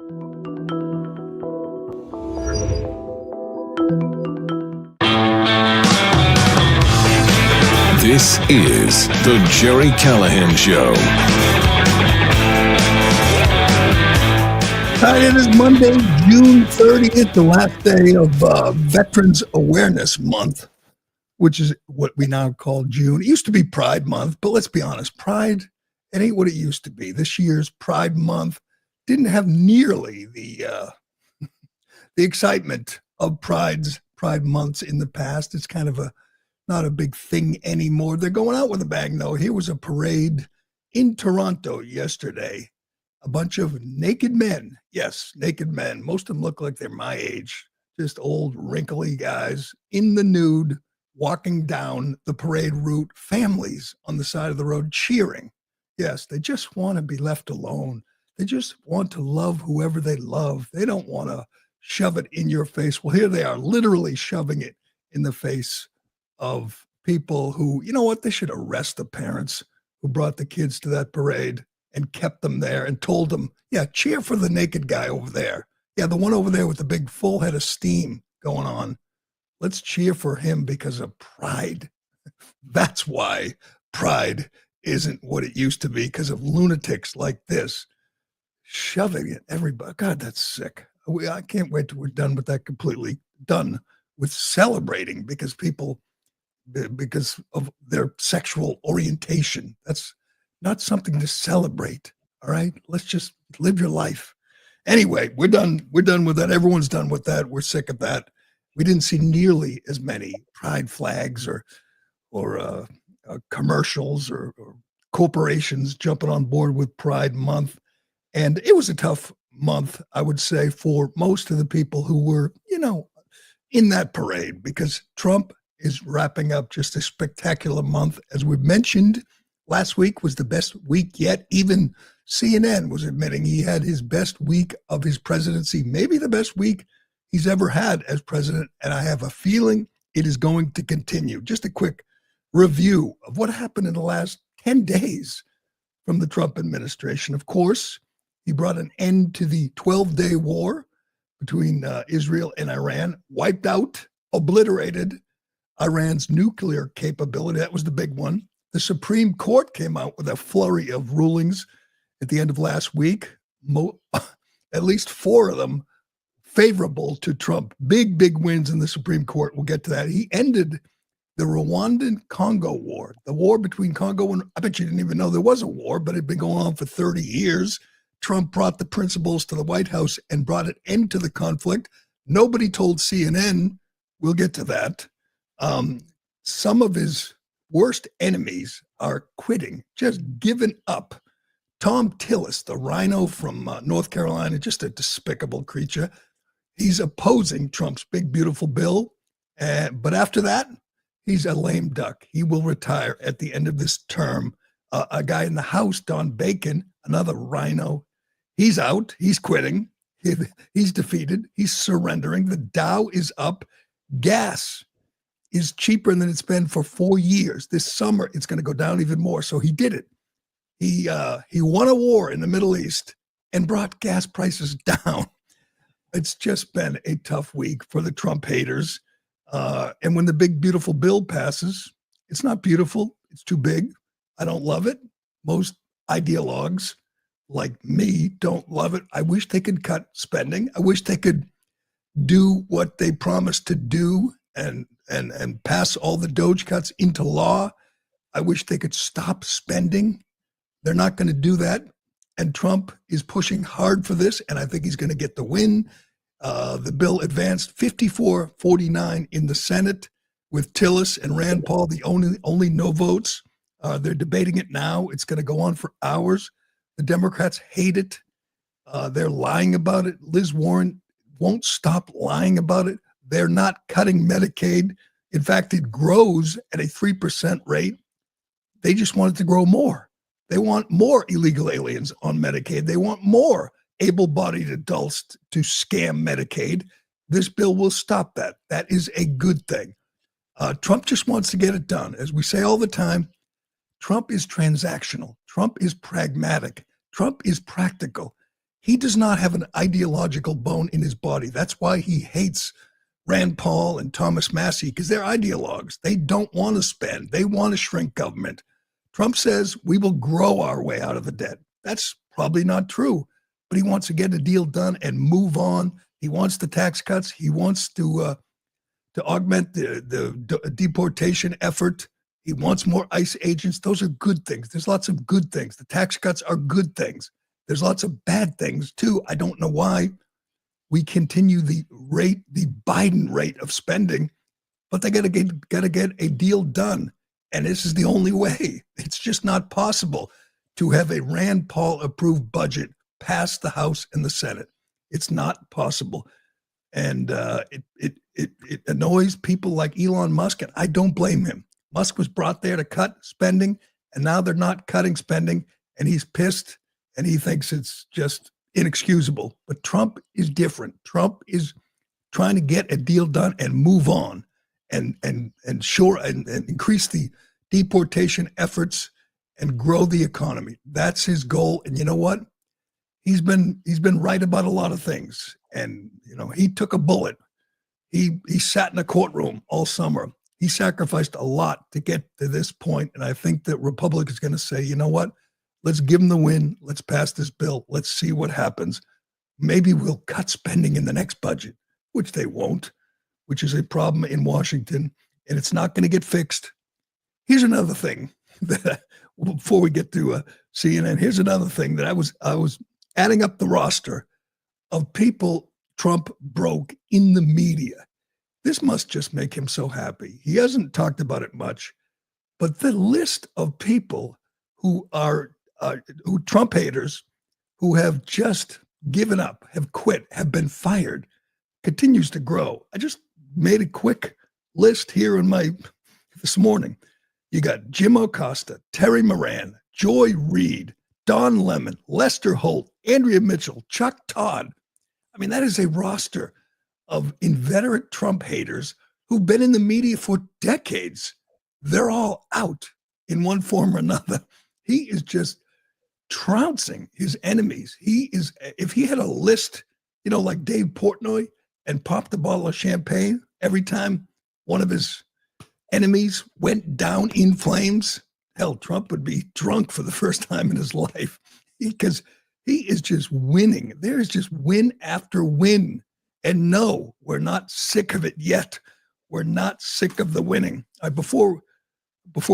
This is the Gerry Callahan Show. Hi, it is Monday, June 30th, the last day of Veterans Awareness Month, which is what we now call June. It used to be Pride Month, but let's be honest, Pride, it ain't what it used to be. This year's Pride Month didn't have nearly the excitement of Pride Months in the past. It's kind of not a big thing anymore. They're going out with a bang, though. Here was a parade in Toronto yesterday. A bunch of naked men. Yes, naked men. Most of them look like they're my age. Just old, wrinkly guys in the nude, walking down the parade route. Families on the side of the road cheering. Yes, they just want to be left alone. They just want to love whoever they love. They don't want to shove it in your face. Well, here they are, literally shoving it in the face of people who, you know what, they should arrest the parents who brought the kids to that parade and kept them there and told them, yeah, cheer for the naked guy over there. Yeah, the one over there with the big full head of steam going on. Let's cheer for him because of pride. That's why pride isn't what it used to be, because of lunatics like this shoving it everybody. God, that's sick. I can't wait till we're done with that, completely done with celebrating because of their sexual orientation. That's not something to celebrate. All right. Let's just live your life. Anyway, we're done. We're done with that. Everyone's done with that. We're sick of that. We didn't see nearly as many pride flags or commercials or corporations jumping on board with Pride Month. And it was a tough month, I would say, for most of the people who were, in that parade, because Trump is wrapping up just a spectacular month. As we mentioned, last week was the best week yet. Even CNN was admitting he had his best week of his presidency, maybe the best week he's ever had as president. And I have a feeling it is going to continue. Just a quick review of what happened in the last 10 days from the Trump administration. Of course, he brought an end to the 12-day war between Israel and Iran, wiped out, obliterated Iran's nuclear capability. That was the big one. The Supreme Court came out with a flurry of rulings at the end of last week, at least 4 of them favorable to Trump. Big wins in the Supreme Court. We'll get to that. He ended the Rwandan-Congo war, the war between Congo and, I bet you didn't even know there was a war, but it had been going on for 30 years. Trump brought the principles to the White House and brought an end to the conflict. Nobody told CNN. We'll get to that. Some of his worst enemies are quitting, just giving up. Tom Tillis, the rhino from North Carolina, just a despicable creature. He's opposing Trump's big, beautiful bill. But after that, he's a lame duck. He will retire at the end of this term. A guy in the House, Don Bacon, another rhino, he's out. He's quitting. He's defeated. He's surrendering. The Dow is up. Gas is cheaper than it's been for 4 years. This summer, it's going to go down even more. So he did it. He won a war in the Middle East and brought gas prices down. It's just been a tough week for the Trump haters. And when the big, beautiful bill passes, it's not beautiful. It's too big. I don't love it. Most ideologues like me don't love it. I wish they could cut spending. I wish they could do what they promised to do and pass all the DOGE cuts into law. I wish they could stop spending. They're not going to do that. And Trump is pushing hard for this, and I think he's going to get the win. The bill advanced 54-49 in the Senate with Tillis and Rand Paul, the only no votes. They're debating it now. It's going to go on for hours. The Democrats hate it. They're lying about it. Liz Warren won't stop lying about it. They're not cutting Medicaid. In fact, it grows at a 3% rate. They just want it to grow more. They want more illegal aliens on Medicaid. They want more able-bodied adults to scam Medicaid. This bill will stop that. That is a good thing. Trump just wants to get it done. As we say all the time, Trump is transactional. Trump is pragmatic. Trump is practical. He does not have an ideological bone in his body. That's why he hates Rand Paul and Thomas Massey, because they're ideologues. They don't want to spend. They want to shrink government. Trump says we will grow our way out of the debt. That's probably not true, but he wants to get a deal done and move on. He wants the tax cuts. He wants to augment the deportation effort. He wants more ICE agents. Those are good things. There's lots of good things. The tax cuts are good things. There's lots of bad things too. I don't know why we continue the Biden rate of spending, but they got to get a deal done. And this is the only way. It's just not possible to have a Rand Paul approved budget pass the House and the Senate. It's not possible. And it annoys people like Elon Musk, and I don't blame him. Musk was brought there to cut spending, and now they're not cutting spending, and he's pissed, and he thinks it's just inexcusable. But Trump is different. Trump is trying to get a deal done and move on, and increase the deportation efforts and grow the economy. That's his goal. And you know what? He's been right about a lot of things. And he took a bullet. He sat in a courtroom all summer. He sacrificed a lot to get to this point. And I think that Republicans are going to say, you know what? Let's give him the win. Let's pass this bill. Let's see what happens. Maybe we'll cut spending in the next budget, which they won't, which is a problem in Washington, and it's not going to get fixed. Here's another thing that before we get to CNN, here's another thing that I was adding up the roster of people Trump broke in the media. This must just make him so happy. He hasn't talked about it much, but the list of people who are who Trump haters who have just given up, have quit, have been fired, continues to grow. I just made a quick list here this morning. You got Jim Acosta, Terry Moran, Joy Reid, Don Lemon, Lester Holt, Andrea Mitchell, Chuck Todd. I mean, that is a roster of inveterate Trump haters who've been in the media for decades. They're all out in one form or another. He is just trouncing his enemies. If he had a list, like Dave Portnoy, and popped a bottle of champagne every time one of his enemies went down in flames, hell, Trump would be drunk for the first time in his life, because he is just winning. There is just win after win. And no, we're not sick of it yet. We're not sick of the winning. Before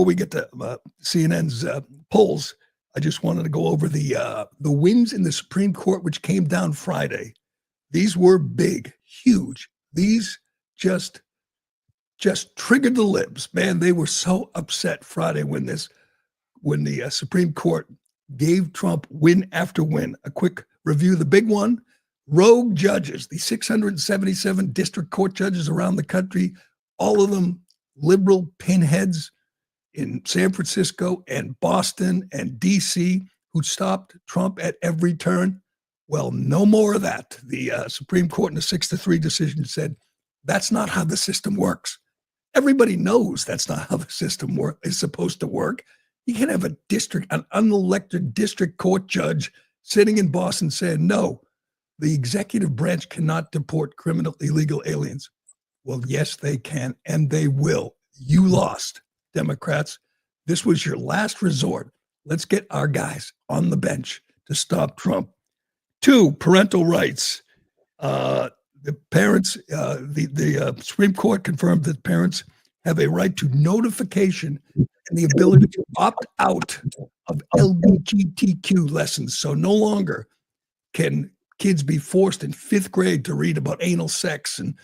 we get to CNN's polls, I just wanted to go over the wins in the Supreme Court, which came down Friday. These were big, huge. These just triggered the libs. Man, they were so upset Friday when the Supreme Court gave Trump win after win. A quick review. The big one, rogue judges, the 677 district court judges around the country, all of them liberal pinheads in San Francisco and Boston and DC who stopped Trump at every turn. Well, no more of that. The Supreme Court in a 6-3 decision said, that's not how the system works. Everybody knows that's not how the system is supposed to work. You can't have an unelected district court judge sitting in Boston saying, no, the executive branch cannot deport criminal illegal aliens. Well, yes, they can, and they will. You lost, Democrats. This was your last resort. Let's get our guys on the bench to stop Trump. 2, parental rights. The parents, the Supreme Court confirmed that parents have a right to notification and the ability to opt out of LGBTQ lessons. So no longer can kids be forced in 5th grade to read about anal sex and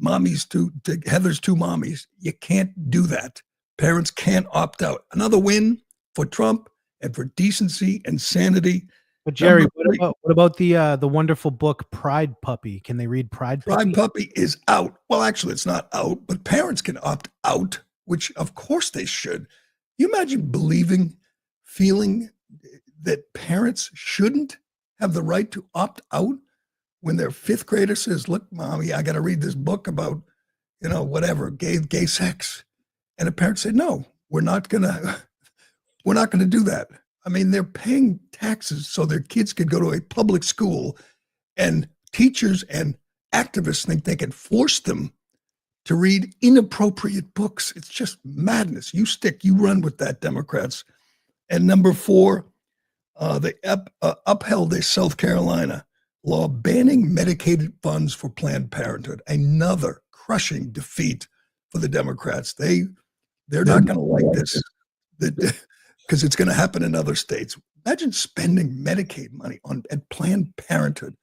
mommies to Heather's two mommies. You can't do that. Parents can't opt out. Another win for Trump and for decency and sanity. But Gerry, what about the wonderful book Pride Puppy? Can they read Pride Puppy? Pride Puppy is out. Well, actually, it's not out, but parents can opt out, which of course they should. You imagine feeling that parents shouldn't have the right to opt out when their 5th grader says, look, mommy, I got to read this book about, whatever, gay sex. And the parents say, no, we're not going to do that. I mean, they're paying taxes so their kids could go to a public school, and teachers and activists think they can force them to read inappropriate books. It's just madness. You run with that, Democrats. And number 4, they upheld a South Carolina law banning medicated funds for Planned Parenthood. Another crushing defeat for the Democrats. They're not going to like this, because it's going to happen in other states. Imagine spending Medicaid money at Planned Parenthood.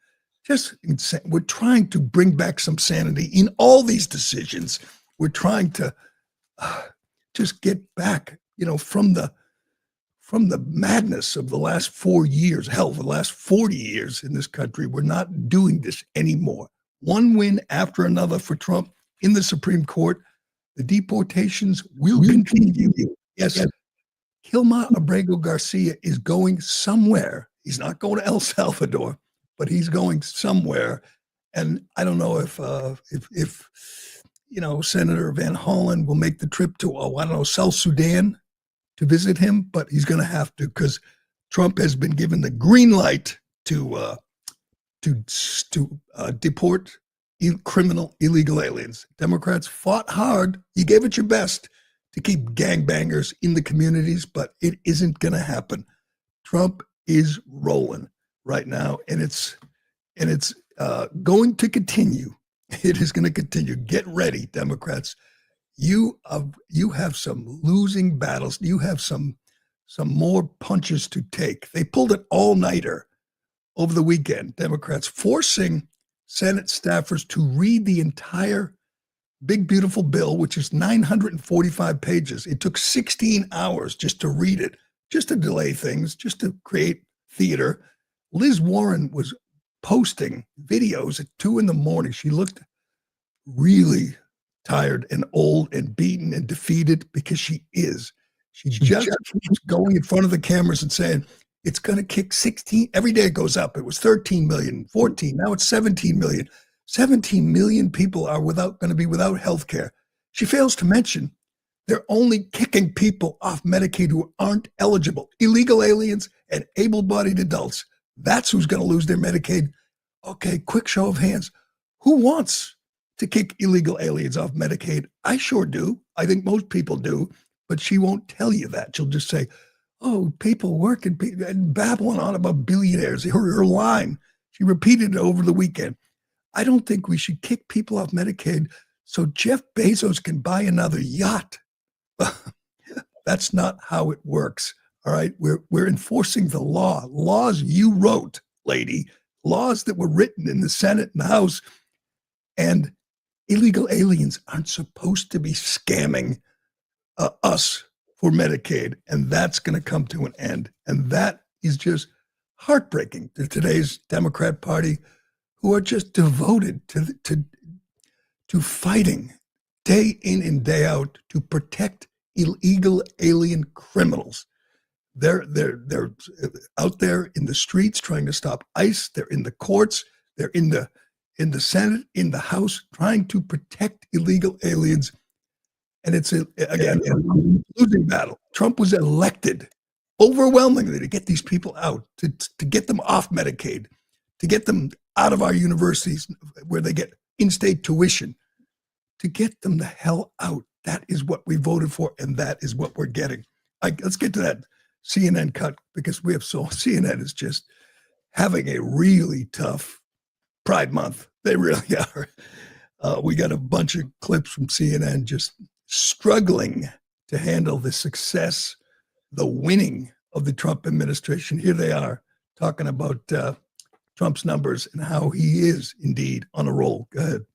Just insane. We're trying to bring back some sanity in all these decisions. We're trying to just get back, from the madness of the last 4 years, hell, the last 40 years in this country. We're not doing this anymore. One win after another for Trump in the Supreme Court. The deportations will continue. Yes. Gilmar Abrego Garcia is going somewhere. He's not going to El Salvador, but he's going somewhere. And I don't know if Senator Van Hollen will make the trip to, South Sudan to visit him, but he's going to have to, because Trump has been given the green light to deport criminal illegal aliens. Democrats fought hard. You gave it your best to keep gangbangers in the communities, but it isn't going to happen. Trump is rolling right now, and it's going to continue. It is going to continue. Get ready, Democrats. You have some losing battles. You have some more punches to take. They pulled an all-nighter over the weekend, Democrats, forcing Senate staffers to read the entire big, beautiful bill, which is 945 pages. It took 16 hours just to read it, just to delay things, just to create theater. Liz Warren was posting videos at 2 a.m. She looked really tired and old and beaten and defeated, because she is. She just keeps going in front of the cameras and saying, it's going to kick 16. Every day it goes up. It was 13 million, 14. Now it's 17 million. 17 million people are going to be without health care. She fails to mention they're only kicking people off Medicaid who aren't eligible. Illegal aliens and able-bodied adults. That's who's going to lose their Medicaid. Okay, quick show of hands. Who wants to kick illegal aliens off Medicaid? I sure do. I think most people do. But she won't tell you that. She'll just say, oh, people working, and babbling on about billionaires. Her line, she repeated it over the weekend. I don't think we should kick people off Medicaid so Jeff Bezos can buy another yacht. That's not how it works. All right. We're enforcing the law. Laws you wrote, lady. Laws that were written in the Senate and the House. And illegal aliens aren't supposed to be scamming us for Medicaid. And that's going to come to an end. And that is just heartbreaking to today's Democrat Party, who are just devoted to fighting day in and day out to protect illegal alien criminals. They're out there in the streets trying to stop ICE. They're in the courts. They're in the Senate, in the House, trying to protect illegal aliens. And it's a losing battle. Trump was elected overwhelmingly to get these people out, to get them off Medicaid, to get them out of our universities where they get in-state tuition, to get them the hell out. That is what we voted for, and that is what we're getting. Let's get to that CNN cut, because CNN is just having a really tough Pride Month. They really are. We got a bunch of clips from CNN just struggling to handle the success, the winning of the Trump administration. Here they are talking about Trump's numbers and how he is indeed on a roll. Go ahead.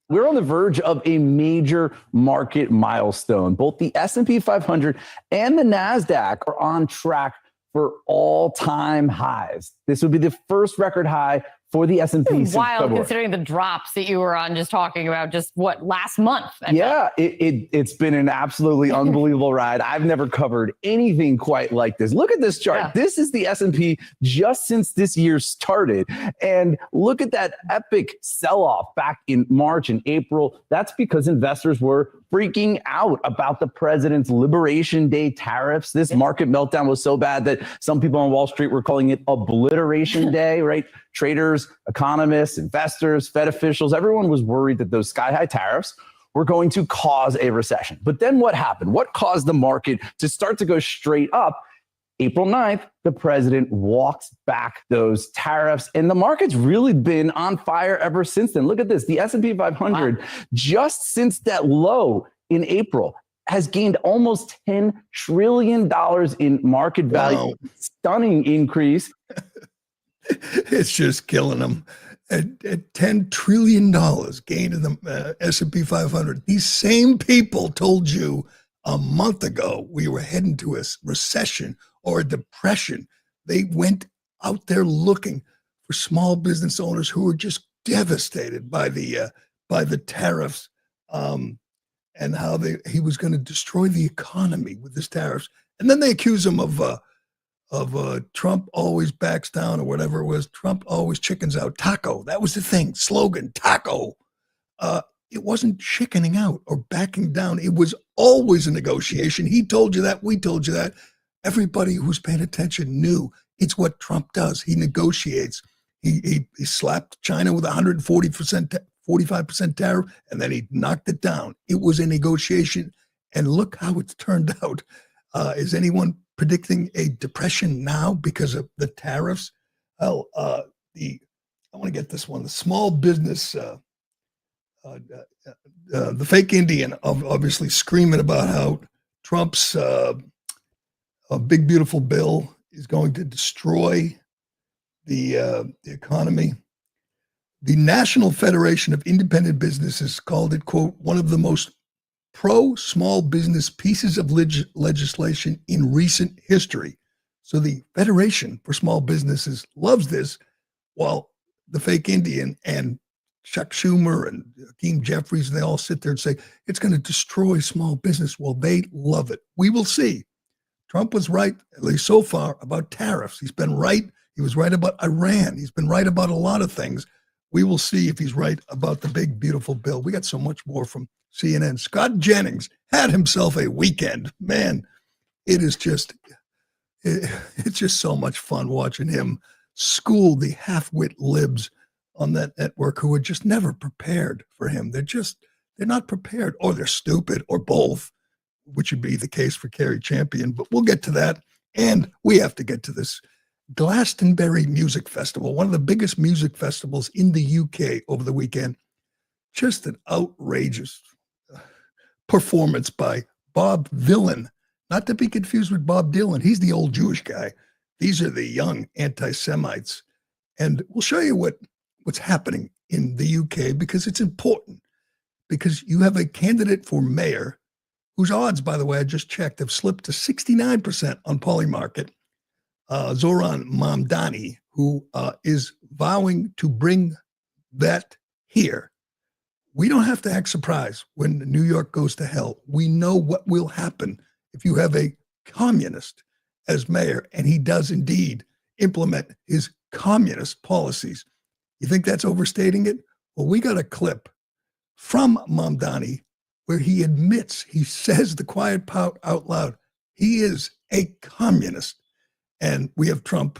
We're on the verge of a major market milestone. Both the S&P 500 and the NASDAQ are on track for all-time highs. This would be the first record high for the S&P since wild, February. Considering the drops that you were on just talking about last month. Yeah, it's been an absolutely unbelievable ride. I've never covered anything quite like this. Look at this chart. Yeah. This is the S&P just since this year started. And look at that epic sell-off back in March and April. That's because investors were freaking out about the president's Liberation Day tariffs. This market meltdown was so bad that some people on Wall Street were calling it Obliteration Day, right? Traders, economists, investors, Fed officials, everyone was worried that those sky-high tariffs were going to cause a recession. But then what happened? What caused the market to start to go straight up? April 9th, the president walks back those tariffs, and the market's really been on fire ever since then. Look at this. The S&P 500, just since that low in April, has gained almost $10 trillion in market value. Wow. Stunning increase. It's just killing them. At $10 trillion gain in the S&P 500. These same people told you a month ago we were heading to a recession or a depression. They went out there looking for small business owners who were just devastated by the tariffs, and how he was going to destroy the economy with his tariffs. And then they accuse him of Trump always backs down, or whatever it was. Trump always chickens out. Taco. That was the thing. Slogan. Taco. It wasn't chickening out or backing down. It was always a negotiation. He told you that. We told you that. Everybody who's paying attention knew it's what Trump does. He negotiates. He slapped China with 45% tariff, and then he knocked it down. It was a negotiation, and look how it's turned out. Is anyone predicting a depression now because of the tariffs? Well, I want to get this one. The small business, the fake Indian, obviously screaming about how Trump's a big beautiful bill is going to destroy the economy. The National Federation of Independent Businesses called it, quote, one of the most pro-small business pieces of legislation in recent history. So the Federation for Small Businesses loves this, while the fake Indian and Chuck Schumer and Hakeem Jeffries, they all sit there and say, it's going to destroy small business. Well, they love it. We will see. Trump was right, at least so far, about tariffs. He's been right. He was right about Iran. He's been right about a lot of things. We will see if he's right about the big, beautiful bill. We got so much more from CNN. Scott Jennings had himself a weekend. Man, it's just so much fun watching him school the half-wit libs on that network who were just never prepared for him. They're not prepared, or they're stupid, or both, which would be the case for Kerry Champion. But we'll get to that. And we have to get to this Glastonbury Music Festival, one of the biggest music festivals in the UK over the weekend. Just an outrageous performance by Bob Dylan, not to be confused with Bob Dylan. He's the old Jewish guy. These are the young anti-Semites. And we'll show you what's happening in the UK, because it's important. Because you have a candidate for mayor whose odds, by the way, I just checked, have slipped to 69% on Polymarket. Zoran Mamdani, who is vowing to bring that here. We don't have to act surprised when New York goes to hell. We know what will happen if you have a communist as mayor, and he does indeed implement his communist policies. You think that's overstating it? Well, we got a clip from Mamdani where he admits, he says the quiet part out loud, he is a communist. And we have Trump.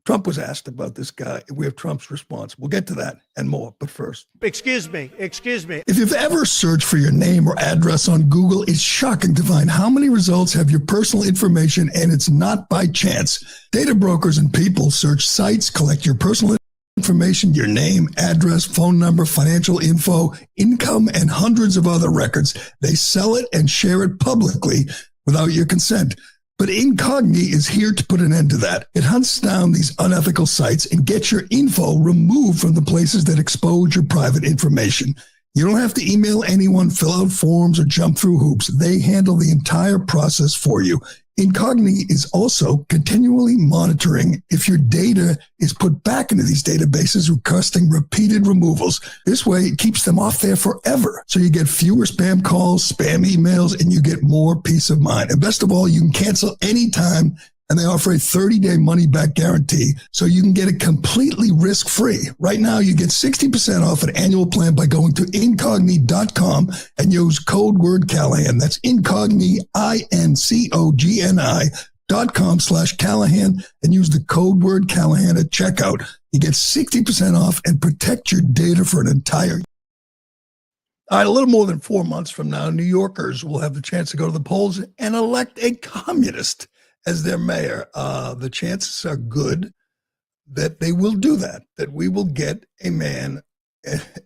Trump was asked about this guy. We have Trump's response. We'll get to that and more. But first. Excuse me. If you've ever searched for your name or address on Google, it's shocking to find how many results have your personal information, and it's not by chance. Data brokers and people search sites, collect your personal information, your name, address, phone number, financial info, income, and hundreds of other records. They sell it and share it publicly without your consent. But Incogni is here to put an end to that. It hunts down these unethical sites and gets your info removed from the places that expose your private information. You don't have to email anyone, fill out forms, or jump through hoops. They handle the entire process for you. Incogni is also continually monitoring if your data is put back into these databases, requesting repeated removals. This way, it keeps them off there forever. So you get fewer spam calls, spam emails, and you get more peace of mind. And best of all, you can cancel anytime and they offer a 30-day money-back guarantee so you can get it completely risk-free. Right now, you get 60% off an annual plan by going to incogni.com and use code word Callahan. That's incogni, incogni.com/Callahan, and use the code word Callahan at checkout. You get 60% off and protect your data for an entire year. All right, a little more than 4 months from now, New Yorkers will have the chance to go to the polls and elect a communist as their mayor. The chances are good that they will do that, that we will get a man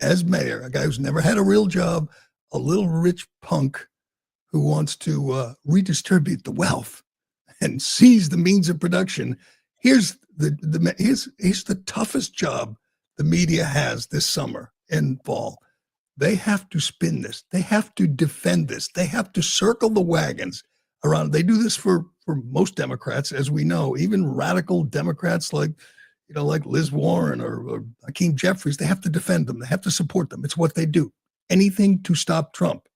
as mayor, a guy who's never had a real job, a little rich punk who wants to redistribute the wealth and seize the means of production. Here's the toughest job the media has this summer and fall. They have to spin this. They have to defend this. They have to circle the wagons around. They do this for most Democrats, as we know, even radical Democrats like Liz Warren or Hakeem Jeffries. They have to defend them. They have to support them. It's what they do. Anything to stop Trump.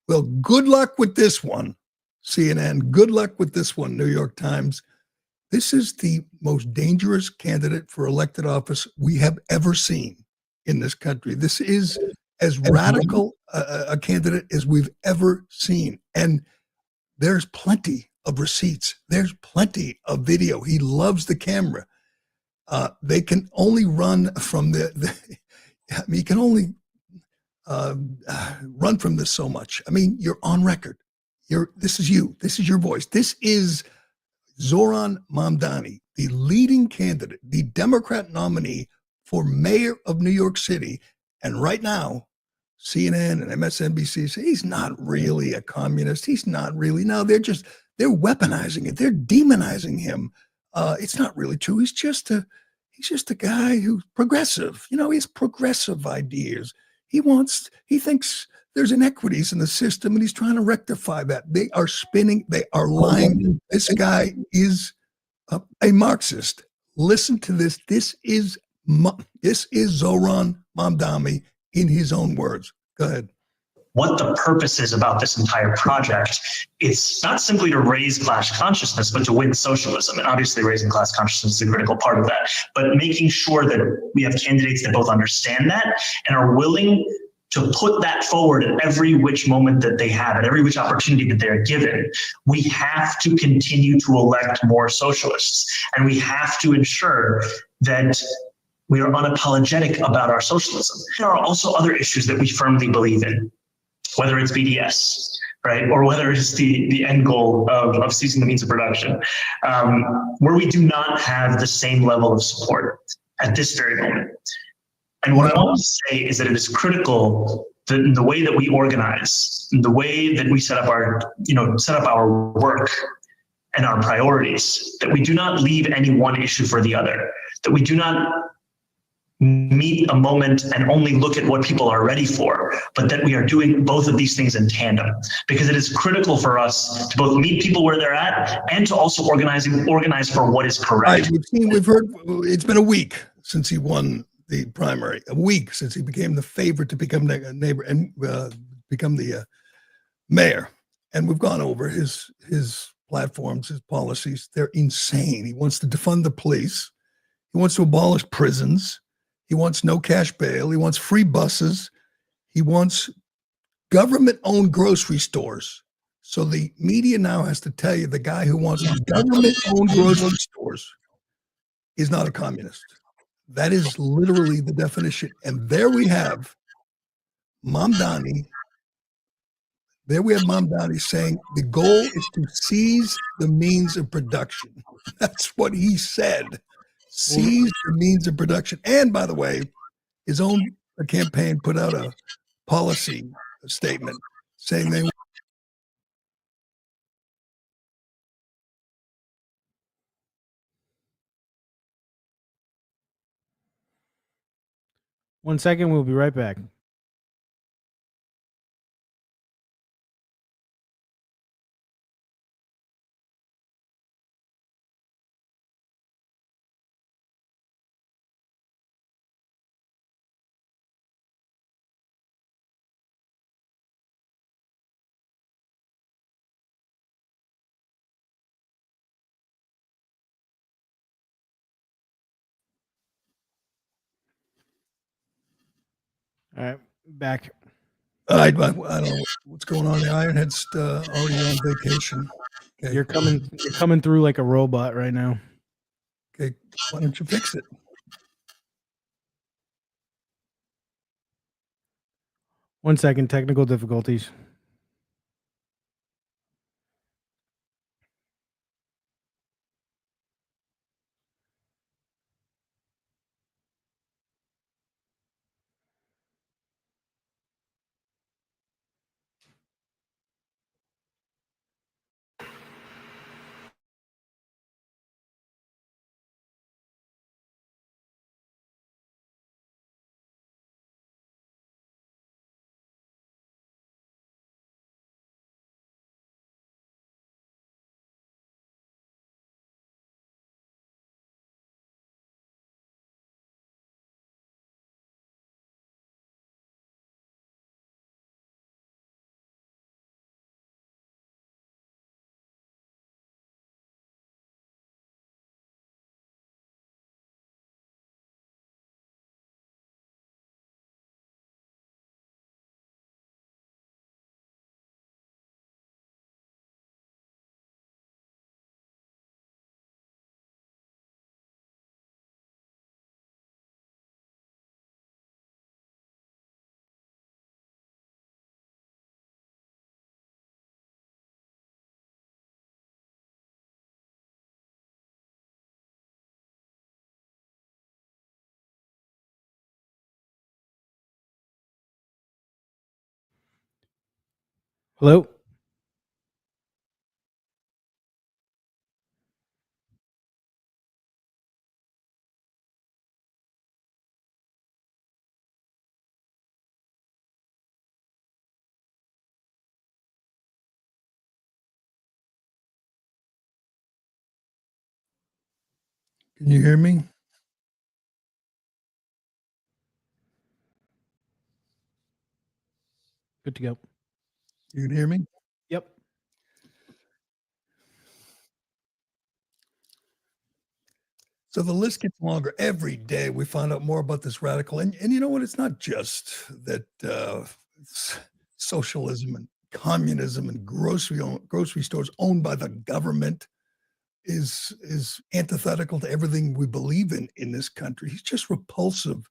Well, good luck with this one, CNN. Good luck with this one, New York Times. This is the most dangerous candidate for elected office we have ever seen in this country. This is as radical a candidate as we've ever seen. And there's plenty of receipts. There's plenty of video. He loves the camera. They can only run from you can only run from this so much. I mean, you're on record. This is you. This is your voice. This is Zoran Mamdani, the leading candidate, the Democrat nominee for mayor of New York City. And right now, CNN and MSNBC say he's not really a communist. He's not really. No, they're weaponizing it. They're demonizing him. It's not really true. He's just a guy who's progressive. He has progressive ideas. He thinks there's inequities in the system, and he's trying to rectify that. They are spinning. They are lying. This guy is a Marxist. Listen to this. This is Zoran Mamdani in his own words. Go ahead. What the purpose is about this entire project is not simply to raise class consciousness, but to win socialism. And obviously raising class consciousness is a critical part of that, but making sure that we have candidates that both understand that and are willing to put that forward at every which moment that they have, at every which opportunity that they're given. We have to continue to elect more socialists, and we have to ensure that we are unapologetic about our socialism. There are also other issues that we firmly believe in, whether it's BDS, right, or whether it's the end goal of seizing the means of production, where we do not have the same level of support at this very moment. And what I want to say is that it is critical that in the way that we organize, in the way that we set up our work and our priorities, that we do not leave any one issue for the other, that we do not meet a moment and only look at what people are ready for, but that we are doing both of these things in tandem, because it is critical for us to both meet people where they're at and to also organize for what is correct. We've heard it's been a week since he won the primary, a week since he became the favorite to become the neighbor and become the mayor. And we've gone over his platforms, his policies. They're insane. He wants to defund the police. He wants to abolish prisons. He wants no cash bail. He wants free buses. He wants government-owned grocery stores. So the media now has to tell you the guy who wants government-owned grocery stores is not a communist. That is literally the definition. And there we have Mamdani. There we have Mamdani saying the goal is to seize the means of production. That's what he said. Seize the means of production. And by the way, his own campaign put out a policy statement saying they. One second, we'll be right back. All right, back. I don't know what's going on. The Ironhead's already on vacation. Okay. You're coming through like a robot right now. Okay, why don't you fix it? One second, technical difficulties. Hello? Can you hear me? Good to go. You can hear me? Yep. So the list gets longer. Every day we find out more about this radical. And you know what? It's not just that socialism and communism and grocery stores owned by the government is antithetical to everything we believe in this country. He's just repulsive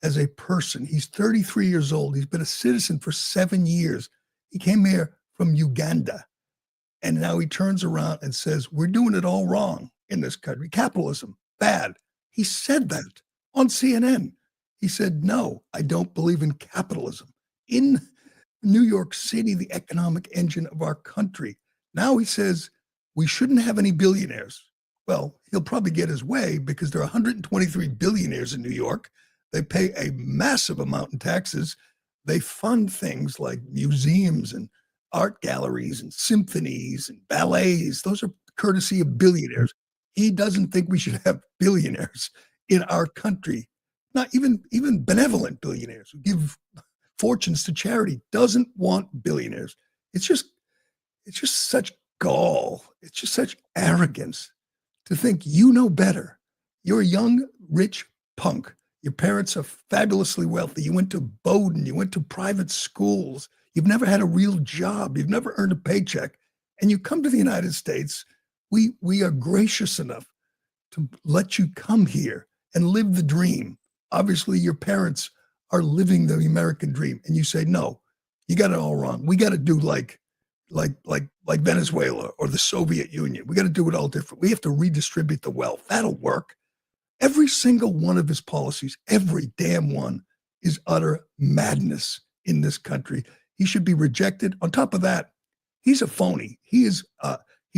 as a person. He's 33 years old. He's been a citizen for 7 years. He came here from Uganda. And now he turns around and says, we're doing it all wrong in this country. Capitalism, bad. He said that on CNN. He said, no, I don't believe in capitalism. In New York City, the economic engine of our country. Now he says, we shouldn't have any billionaires. Well, he'll probably get his way because there are 123 billionaires in New York. They pay a massive amount in taxes. They fund things like museums and art galleries and symphonies and ballets. Those are courtesy of billionaires. He doesn't think we should have billionaires in our country. Not even benevolent billionaires who give fortunes to charity. Doesn't want billionaires. It's just such gall. It's just such arrogance to think you know better. You're a young, rich punk. Your parents are fabulously wealthy. You went to Bowdoin. You went to private schools. You've never had a real job. You've never earned a paycheck. And you come to the United States. We are gracious enough to let you come here and live the dream. Obviously, your parents are living the American dream. And you say, no, you got it all wrong. We got to do like Venezuela or the Soviet Union. We got to do it all different. We have to redistribute the wealth. That'll work. Every single one of his policies, every damn one, is utter madness in this country. He should be rejected. On top of that, he's a phony. He's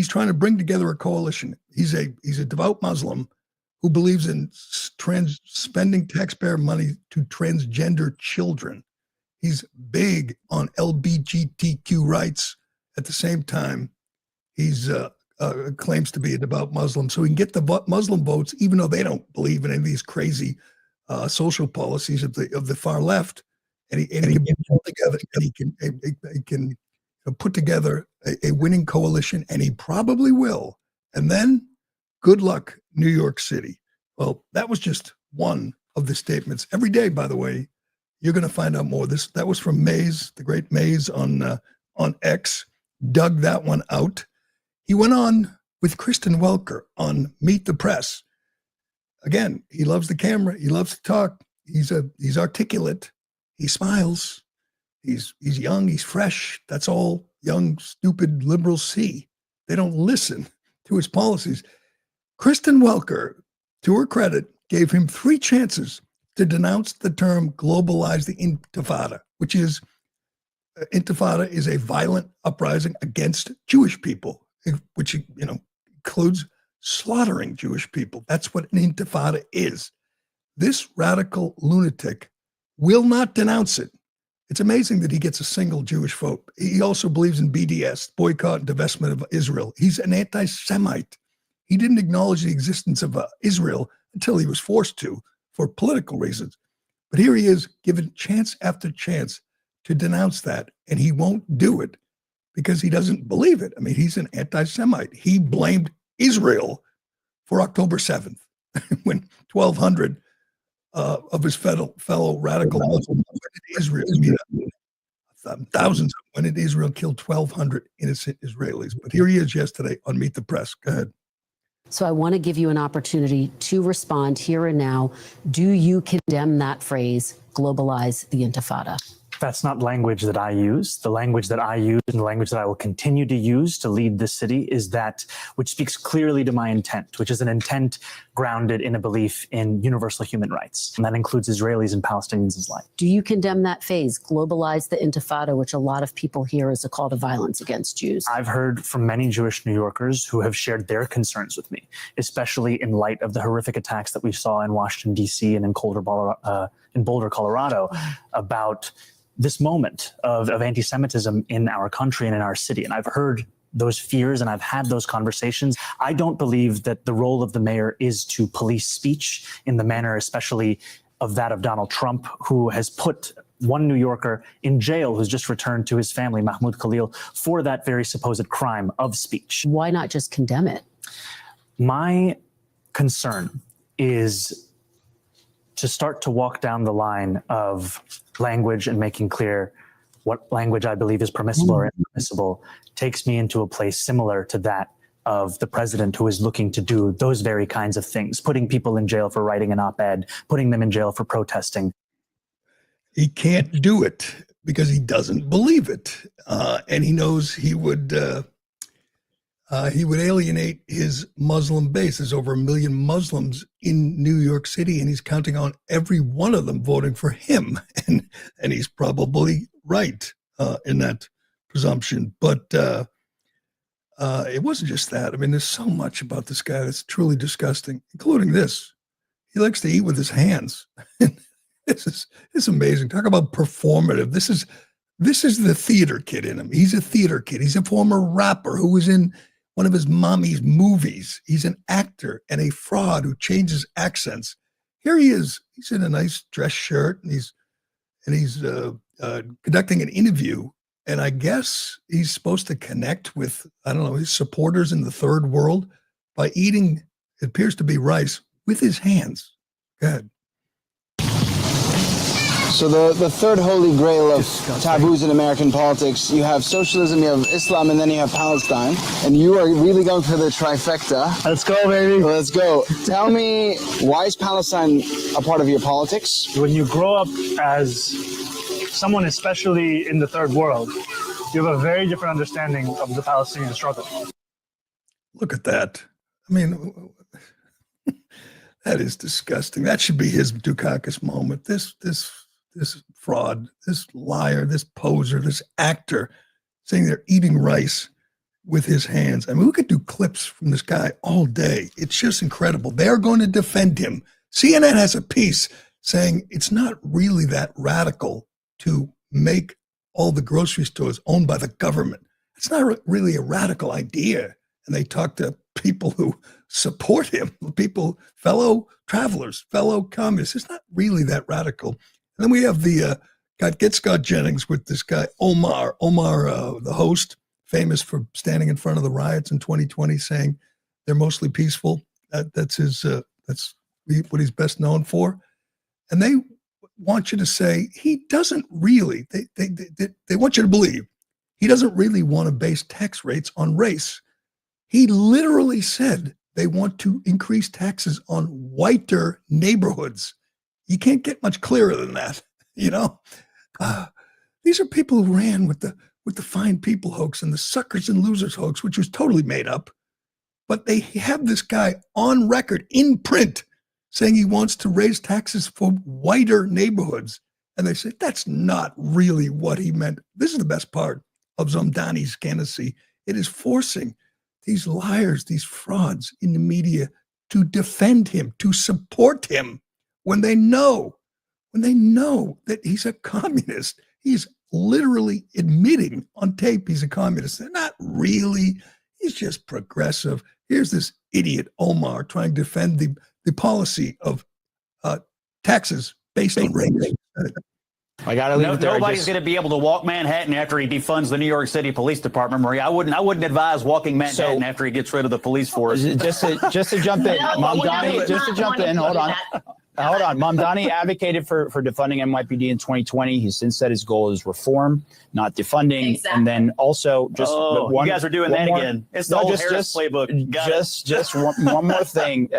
trying to bring together a coalition. He's a devout Muslim who believes in spending taxpayer money to transgender children. He's big on LGBTQ rights. At the same time, he's claims to be a devout Muslim, so he can get the Muslim votes, even though they don't believe in any of these crazy social policies of the far left. And he can put together, and he can put together a winning coalition, and he probably will. And then, good luck, New York City. Well, that was just one of the statements. Every day, by the way, You're going to find out more. That was from Mays, the great Mays on X, dug that one out. He went on with Kristen Welker on Meet the Press. Again, he loves the camera. He loves to talk. He's articulate. He smiles. He's young. He's fresh. That's all young, stupid liberals see. They don't listen to his policies. Kristen Welker, to her credit, gave him 3 chances to denounce the term globalize the intifada, which is intifada is a violent uprising against Jewish people, which includes slaughtering Jewish people. That's what an intifada is. This radical lunatic will not denounce it. It's amazing that he gets a single Jewish vote. He also believes in BDS, boycott and divestment of Israel. He's an anti-Semite. He didn't acknowledge the existence of Israel until he was forced to for political reasons. But here he is given chance after chance to denounce that, and he won't do it because he doesn't believe it. I mean, he's an anti-Semite. He blamed Israel for October 7th when 1,200 of his fellow radical Muslims went into Israel. Thousands went into Israel, killed 1,200 innocent Israelis. But here he is yesterday on Meet the Press. Go ahead. So I want to give you an opportunity to respond here and now. Do you condemn that phrase, globalize the intifada? That's not language that I use. The language that I use and the language that I will continue to use to lead this city is that which speaks clearly to my intent, which is an intent grounded in a belief in universal human rights. And that includes Israelis and Palestinians alike. Do you condemn that phase, globalize the intifada, which a lot of people hear as a call to violence against Jews? I've heard from many Jewish New Yorkers who have shared their concerns with me, especially in light of the horrific attacks that we saw in Washington, D.C. and in Boulder, Colorado, about this moment of anti-Semitism in our country and in our city. And I've heard those fears and I've had those conversations. I don't believe that the role of the mayor is to police speech in the manner, especially of that of Donald Trump, who has put one New Yorker in jail who's just returned to his family, Mahmoud Khalil, for that very supposed crime of speech. Why not just condemn it? My concern is to start to walk down the line of language and making clear what language I believe is permissible or impermissible takes me into a place similar to that of the president who is looking to do those very kinds of things, putting people in jail for writing an op-ed, putting them in jail for protesting. He can't do it because he doesn't believe it. And he knows he would alienate his Muslim base. There's over 1 million Muslims in New York City, and he's counting on every one of them voting for him. And he's probably right in that presumption. But it wasn't just that. I mean, there's so much about this guy that's truly disgusting, including this. He likes to eat with his hands. This is amazing. Talk about performative. This is the theater kid in him. He's a theater kid. He's a former rapper who was in one of his mommy's movies. He's an actor and a fraud who changes accents. Here he is. He's in a nice dress shirt and he's conducting an interview. And I guess he's supposed to connect with, I don't know, his supporters in the third world by eating, it appears to be rice, with his hands. Go ahead. So the third holy grail of taboos in American politics, you have socialism, you have Islam, and then you have Palestine. And you are really going for the trifecta. Let's go, baby. Let's go. Tell me, why is Palestine a part of your politics? When you grow up as someone, especially in the third world, you have a very different understanding of the Palestinian struggle. Look at that. I mean, that is disgusting. That should be his Dukakis moment. This fraud, this liar, this poser, this actor saying they're eating rice with his hands. I mean, we could do clips from this guy all day. It's just incredible. They're going to defend him. CNN has a piece saying it's not really that radical to make all the grocery stores owned by the government. It's not really a radical idea. And they talk to people who support him, people, fellow travelers, fellow communists. It's not really that radical. And then we have get Scott Jennings with this guy, Omar, the host, famous for standing in front of the riots in 2020, saying they're mostly peaceful. That's what he's best known for. And want you to say he doesn't really, they want you to believe he doesn't really want to base tax rates on race. He literally said they want to increase taxes on whiter neighborhoods. You can't get much clearer than that, you know? These are people who ran with the fine people hoax and the suckers and losers hoax, which was totally made up. But they have this guy on record in print saying he wants to raise taxes for whiter neighborhoods. And they say, that's not really what he meant. This is the best part of Zamdani's candidacy. It is forcing these liars, these frauds in the media to defend him, to support him when they know that he's a communist. He's literally admitting on tape he's a communist. They're not really. He's just progressive. Here's this idiot Omar trying to defend the policy of taxes based on race. I got to leave it there. Nobody's going to be able to walk Manhattan after he defunds the New York City Police Department, Marie. I wouldn't advise walking Manhattan after he gets rid of the police force. Just to jump in, Mamdani, just to jump in, hold on. Mamdani advocated for defunding NYPD in 2020. He's since said his goal is reform, not defunding. Exactly. And then also just you guys are doing that again. It's the whole Harris playbook. Just one more thing.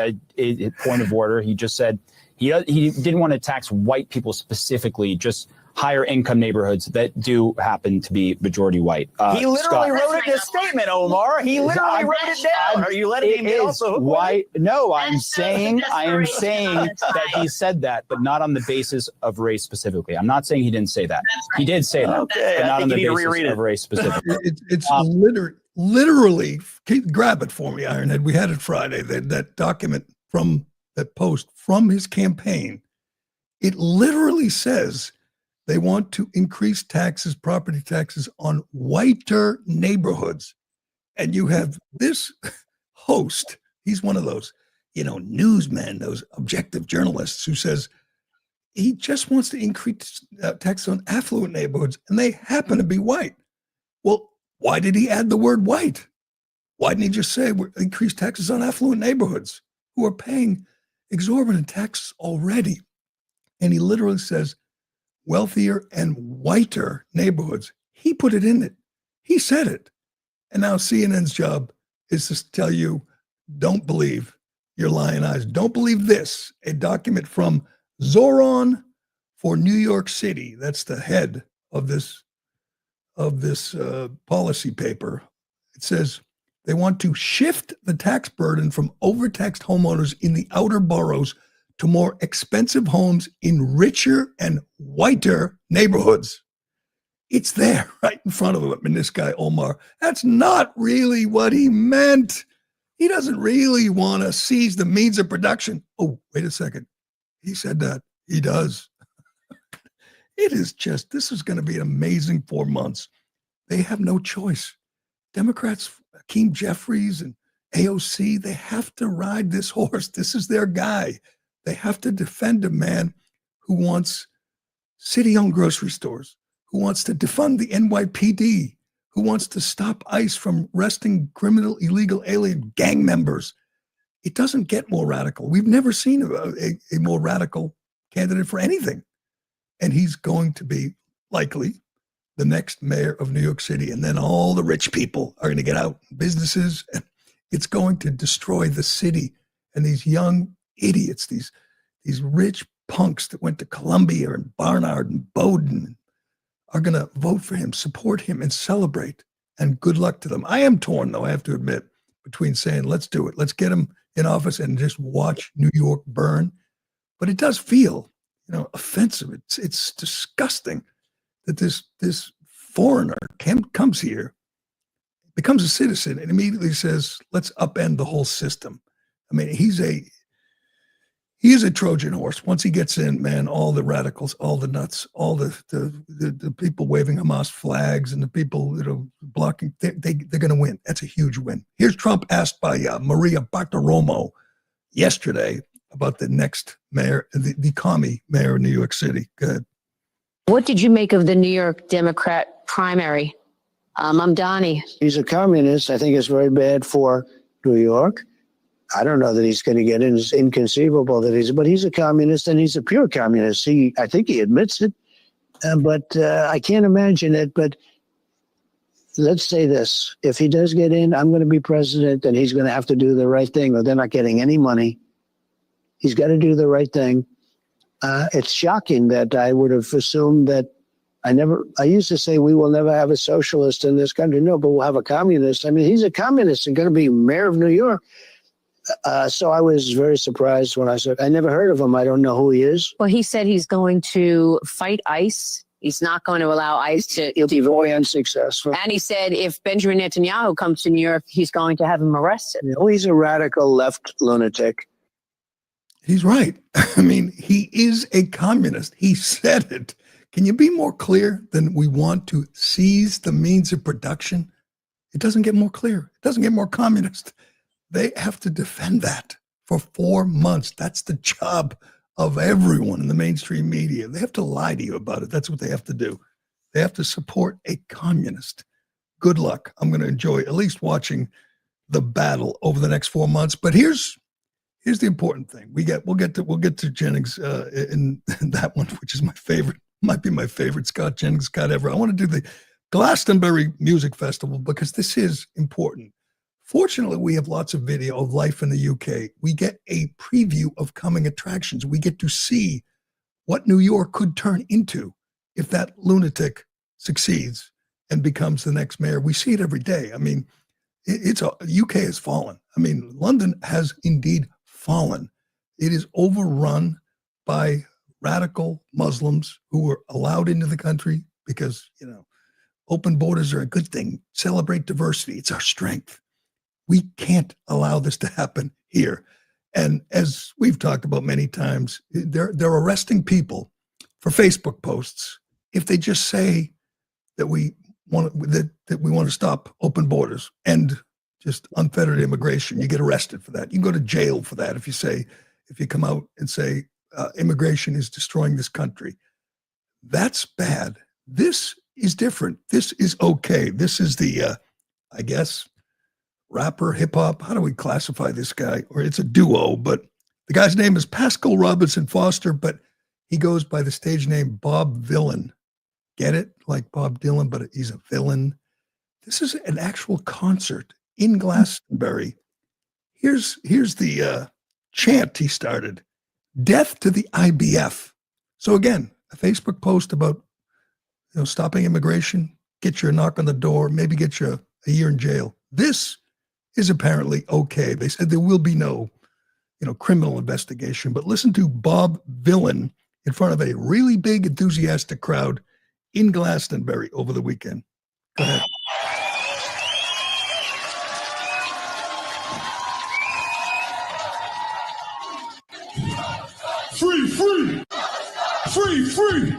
Point of order. He just said he didn't want to tax white people specifically, just higher income neighborhoods that do happen to be majority white. He literally wrote it in his statement, Omar. He literally wrote it down. Are you letting him also? Why? No, I am saying that he said that, but not on the basis of race specifically. I'm not saying he didn't say that. He did say that, but not on the basis of race specifically. It's literally, grab it for me, Ironhead. We had it Friday, that document from that post from his campaign. It literally says they want to increase taxes, property taxes on whiter neighborhoods. And you have this host, he's one of those, newsmen, those objective journalists who says he just wants to increase taxes on affluent neighborhoods, and they happen to be white. Well, why did he add the word white? Why didn't he just say increase taxes on affluent neighborhoods who are paying exorbitant taxes already? And he literally says, wealthier and whiter neighborhoods. He put it in it. He said it. And now CNN's job is to tell you, don't believe your lying eyes. Don't believe this. A document from Zoran for New York City. That's the head of this policy paper. It says they want to shift the tax burden from overtaxed homeowners in the outer boroughs to more expensive homes in richer and whiter neighborhoods. It's there right in front of him. And this guy, Omar, that's not really what he meant. He doesn't really want to seize the means of production. Oh, wait a second. He said that. He does. This is going to be an amazing 4 months. They have no choice. Democrats, Hakeem Jeffries and AOC, they have to ride this horse. This is their guy. They have to defend a man who wants city-owned grocery stores, who wants to defund the NYPD, who wants to stop ICE from arresting criminal illegal alien gang members. It doesn't get more radical. We've never seen a more radical candidate for anything. And he's going to be likely the next mayor of New York City. And then all the rich people are going to get out, businesses, and it's going to destroy the city. And these young idiots, these rich punks that went to Columbia and Barnard and Bowdoin are going to vote for him, support him, and celebrate. And good luck to them. I am torn, though, I have to admit, between saying, let's do it. Let's get him in office and just watch New York burn. But it does feel, offensive. It's disgusting that this foreigner comes here, becomes a citizen, and immediately says, let's upend the whole system. I mean, he is a Trojan horse. Once he gets in, man, all the radicals, all the nuts, all the people waving Hamas flags and the people blocking, they're going to win. That's a huge win. Here's Trump asked by Maria Bartiromo yesterday about the next mayor, the commie mayor of New York City. Go ahead. What did you make of the New York Democrat primary? Mamdani. He's a communist. I think it's very bad for New York. I don't know that he's going to get in. It's inconceivable that but he's a communist, and he's a pure communist. I think he admits it, but I can't imagine it. But let's say this: if he does get in, I'm going to be president, and he's going to have to do the right thing, or they're not getting any money. He's got to do the right thing. It's shocking that I would have assumed that I used to say we will never have a socialist in this country. No, but we'll have a communist. I mean, he's a communist and going to be mayor of New York. So I was very surprised when I said, I never heard of him. I don't know who he is. Well, he said he's going to fight ICE. He's not going to allow ICE to. He'll be very unsuccessful. And he said if Benjamin Netanyahu comes to New York, he's going to have him arrested. You know, he's a radical left lunatic. He's right. I mean, he is a communist. He said it. Can you be more clear than we want to seize the means of production? It doesn't get more clear. It doesn't get more communist. They have to defend that for 4 months. That's the job of everyone in the mainstream media. They have to lie to you about it. That's what they have to do. They have to support a communist. Good luck. I'm going to enjoy at least watching the battle over the next 4 months. But here's the important thing. We'll get to Jennings in that one, which is my favorite. Might be my favorite Scott Jennings Scott ever. I want to do the Glastonbury Music Festival because this is important. Fortunately, we have lots of video of life in the UK. We get a preview of coming attractions. We get to see what New York could turn into if that lunatic succeeds and becomes the next mayor. We see it every day. I mean, UK has fallen. I mean, London has indeed fallen. It is overrun by radical Muslims who were allowed into the country because, open borders are a good thing. Celebrate diversity. It's our strength. We can't allow this to happen here. And as we've talked about many times, they're arresting people for Facebook posts if they just say that we want to stop open borders and just unfettered immigration. You get arrested for that. You can go to jail for that if you come out and say immigration is destroying this country. That's bad. This is different. This is okay. This is the, I guess, rapper, hip hop. How do we classify this guy? Or it's a duo, but the guy's name is Pascal Robinson Foster, but he goes by the stage name Bob Villain. Get it? Like Bob Dylan, but he's a villain. This is an actual concert in Glastonbury. Here's the chant he started. Death to the IBF. So again, a Facebook post about stopping immigration, get you a knock on the door, maybe get you a year in jail. This is apparently okay. They said there will be no criminal investigation, but listen to Bob Villain in front of a really big, enthusiastic crowd in Glastonbury over the weekend. Go ahead. Free, free, free, free,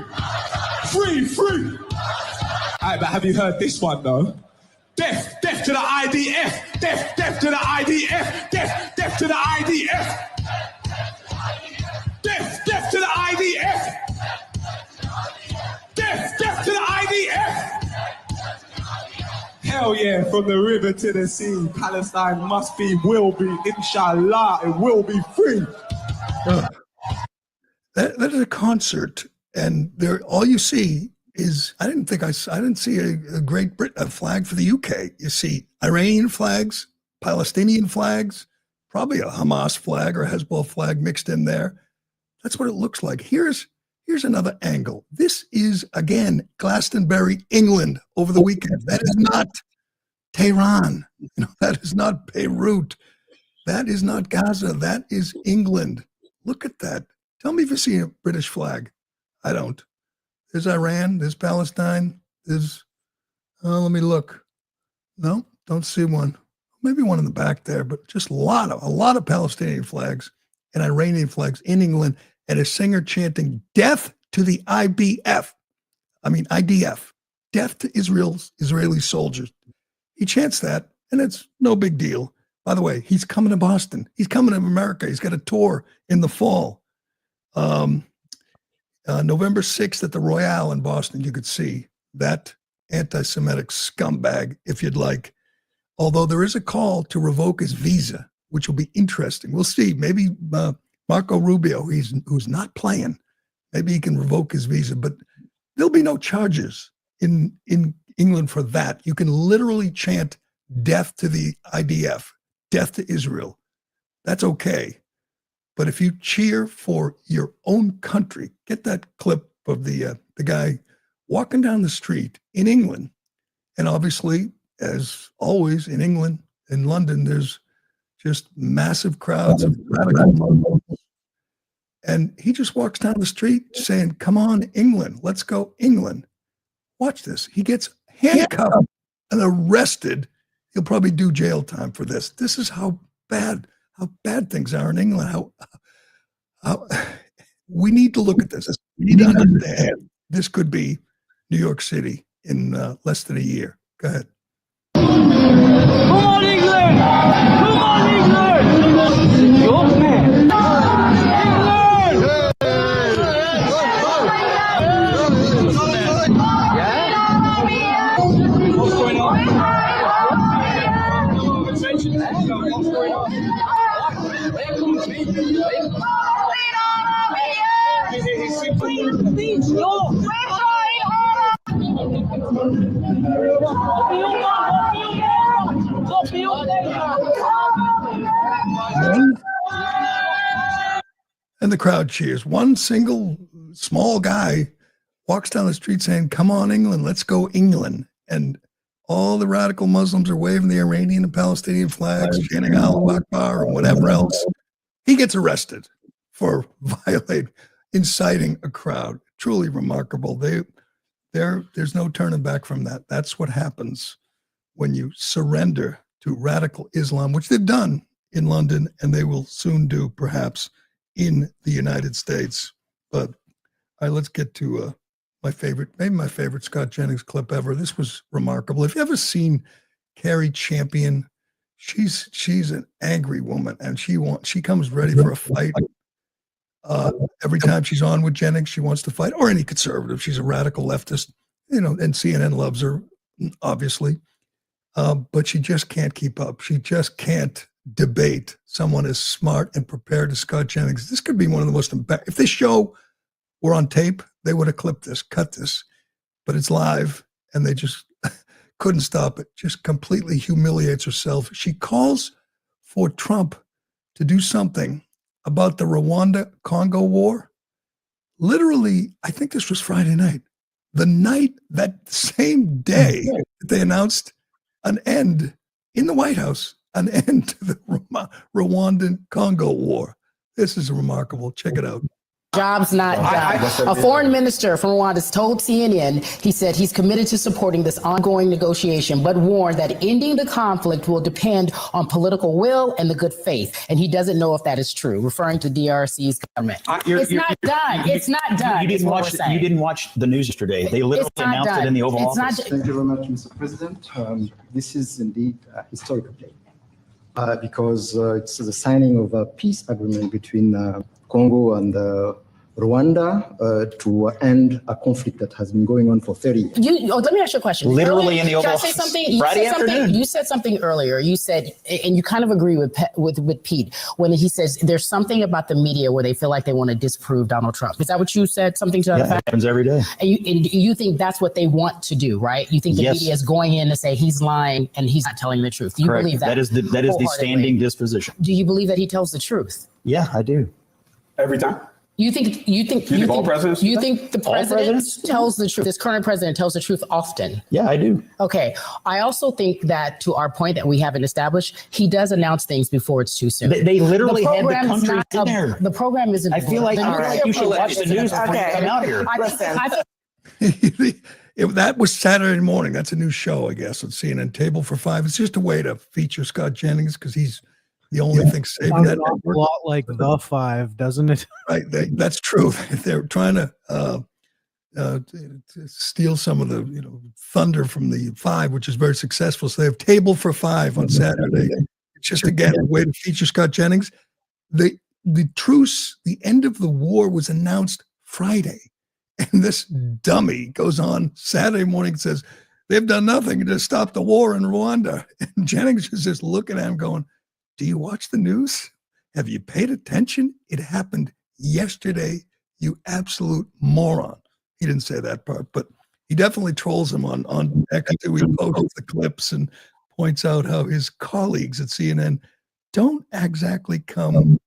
free, free. All right, but have you heard this one though? Death, death to the IDF, death, death to the IDF, death, death to the IDF, death, death to the IDF, death, death to the IDF. Hell yeah, from the river to the sea, Palestine must be, will be, inshallah, it will be free. That is a concert, and there all you see is I didn't see a Great Britain flag for the UK. You see Iranian flags, Palestinian flags, probably a Hamas flag or a Hezbollah flag mixed in there. That's what it looks like. Here's another angle. This is again Glastonbury, England over the weekend. That is not Tehran. That is not Beirut. That is not Gaza. That is England. Look at that. Tell me if you see a British flag. I don't. There's Iran. There's Palestine. There's, let me look. No, don't see one. Maybe one in the back there, but just a lot of Palestinian flags and Iranian flags in England, and a singer chanting death to the IDF. Death to Israeli soldiers. He chants that, and it's no big deal. By the way, he's coming to Boston. He's coming to America. He's got a tour in the fall. November 6th at the Royale in Boston, you could see that anti-Semitic scumbag if you'd like. Although there is a call to revoke his visa, which will be interesting. We'll see. Maybe Marco Rubio, who's not playing, maybe he can revoke his visa, but there'll be no charges in England for that. You can literally chant death to the IDF, death to Israel. That's okay. But if you cheer for your own country, get that clip of the guy walking down the street in England. And obviously, as always in England, in London, there's just massive crowds of radical Muslims. And he just walks down the street saying, come on, England, let's go, England. Watch this. He gets handcuffed and arrested. He'll probably do jail time for this. This is how bad things are in England. How we need to look at this. We need to understand this could be New York City in less than a year. Go ahead. Come on, England! Come on, England! Your man! England! What's going on? What's going on? And the crowd cheers. One single small guy walks down the street saying, come on, England, let's go, England. And all the radical Muslims are waving the Iranian and Palestinian flags, chanting Allahu Akbar or whatever else. He gets arrested for inciting a crowd. Truly remarkable. There's no turning back from that. That's what happens when you surrender to radical Islam, which they've done in London, and they will soon do perhaps in the United States. But all right, let's get to maybe my favorite Scott Jennings clip ever. This was remarkable. Have you ever seen Carrie Champion? She's an angry woman, and she comes ready for a fight. Every time she's on with Jennings, she wants to fight, or any conservative. She's a radical leftist, and CNN loves her, obviously. But she just can't keep up. She just can't debate someone as smart and prepared as Scott Jennings. This could be one of the most if this show were on tape, they would have clipped this, cut this, but it's live, and they just couldn't stop it. Just completely humiliates herself. She calls for Trump to do something about the Rwanda-Congo war. Literally, I think this was Friday night. That same day that they announced an end in the White House, an end to the Rwandan-Congo war. This is remarkable. Check it out. Jobs not jobs. A foreign minister from Rwanda told CNN, he said he's committed to supporting this ongoing negotiation, but warned that ending the conflict will depend on political will and the good faith. And he doesn't know if that is true, referring to DRC's government. It's not done. It's not done. You didn't watch the news yesterday. They literally announced it in the Oval Office. Thank you very much, Mr. President. This is indeed a historical day because it's the signing of a peace agreement between Congo and Rwanda to end a conflict that has been going on for 30 years. Let me ask you a question. Literally in the Oval Office. You said something earlier. You said, and you kind of agree with Pete, when he says there's something about the media where they feel like they want to disprove Donald Trump. Is that what you said? Something to that effect? It happens every day. And you think that's what they want to do, right? You think the media is going in to say he's lying and he's not telling the truth. Do you believe that? That is the standing disposition. Do you believe that he tells the truth? Yeah, I do. Every time. You think all presidents? You think the president tells the truth? This current president tells the truth often. Yeah, I do. Okay. I also think that, to our point that we haven't established, he does announce things before it's too soon. They literally had the country in there. The program isn't. I feel like you should watch the news before you come out here. If that was Saturday morning, that's a new show, I guess, on CNN. Table for Five. It's just a way to feature Scott Jennings because he's the only thing saving that network. A lot like The Five, doesn't it? Right, that's true. They're trying to steal some of the thunder from the Five, which is very successful. So they have Table for Five on Saturday. It's just again a way to feature Scott Jennings. The truce, the end of the war, was announced Friday, and this dummy goes on Saturday morning and says they've done nothing to stop the war in Rwanda. And Jennings is just looking at him, going, Do you watch the news? Have you paid attention? It happened yesterday, you absolute moron. He didn't say that part, but he definitely trolls him on X. He posts the clips and points out how his colleagues at CNN don't exactly come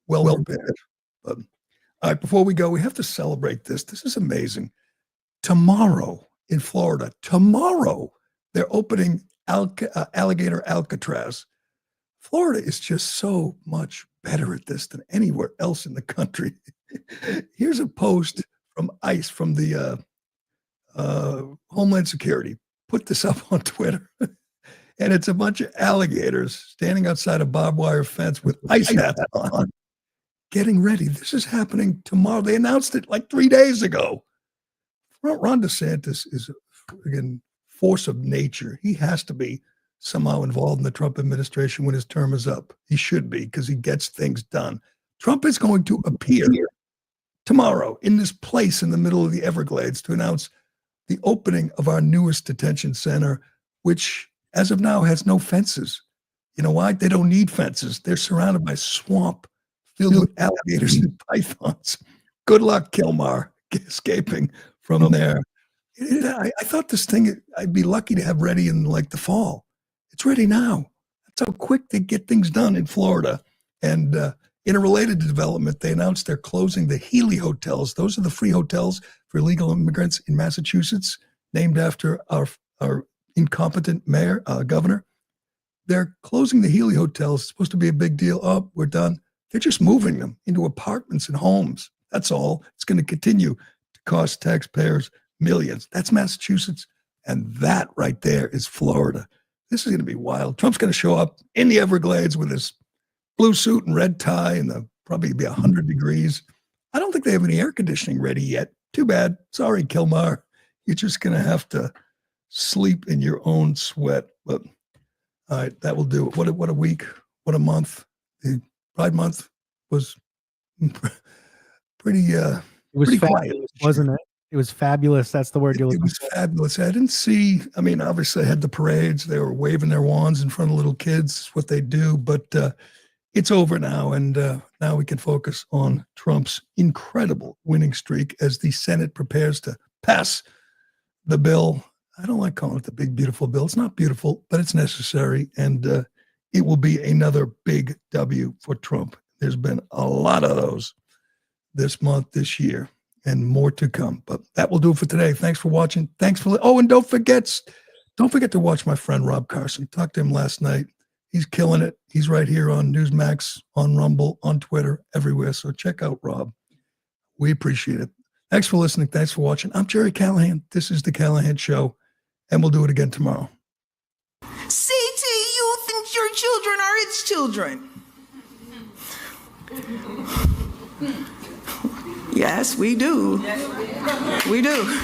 well prepared. But, all right, before we go, we have to celebrate this. This is amazing. Tomorrow in Florida, they're opening Alligator Alcatraz. Florida is just so much better at this than anywhere else in the country. Here's a post from ICE, from the Homeland Security. Put this up on Twitter. And it's a bunch of alligators standing outside a barbed wire fence with ice hats on, getting ready. This is happening tomorrow. They announced it like 3 days ago. Ron DeSantis is a friggin' force of nature. He has to be somehow involved in the Trump administration when his term is up. He should be, because he gets things done. Trump is going to appear tomorrow in this place in the middle of the Everglades to announce the opening of our newest detention center, which as of now has no fences. You know why? They don't need fences. They're surrounded by swamp filled with alligators and pythons. Good luck, Kilmar, escaping from there. I thought this thing, I'd be lucky to have ready in like the fall. It's ready now. That's how quick they get things done in Florida. And in a related development, they announced they're closing the Healy hotels. Those are the free hotels for illegal immigrants in Massachusetts, named after our incompetent governor. They're closing the Healy hotels. It's supposed to be a big deal. Oh, we're done. They're just moving them into apartments and homes. That's all. It's going to continue to cost taxpayers millions. That's Massachusetts. And that right there is Florida. This is going to be wild. Trump's going to show up in the Everglades with his blue suit and red tie, and probably be 100 degrees. I don't think they have any air conditioning ready yet. Too bad. Sorry, Kilmar. You're just going to have to sleep in your own sweat. But all right, that will do it. What a week. What a month. The Pride Month was pretty quiet, wasn't it? It was fabulous. That's the word you're looking for. It was fabulous. I didn't see, I mean, obviously I had the parades. They were waving their wands in front of little kids. It's what they do. But it's over now. And now we can focus on Trump's incredible winning streak as the Senate prepares to pass the bill. I don't like calling it the big, beautiful bill. It's not beautiful, but it's necessary. And it will be another big W for Trump. There's been a lot of those this month, this year, and more to come. But that will do it for today. Thanks for watching. Thanks for, and don't forget to watch my friend Rob Carson. Talked to him last night. He's killing it. He's right here on Newsmax, on Rumble, on Twitter, everywhere. So check out Rob. We appreciate it. Thanks for listening. Thanks for watching. I'm Gerry Callahan. This is The Callahan Show, and we'll do it again tomorrow. CT You think your children are its children. Yes, we do. We do.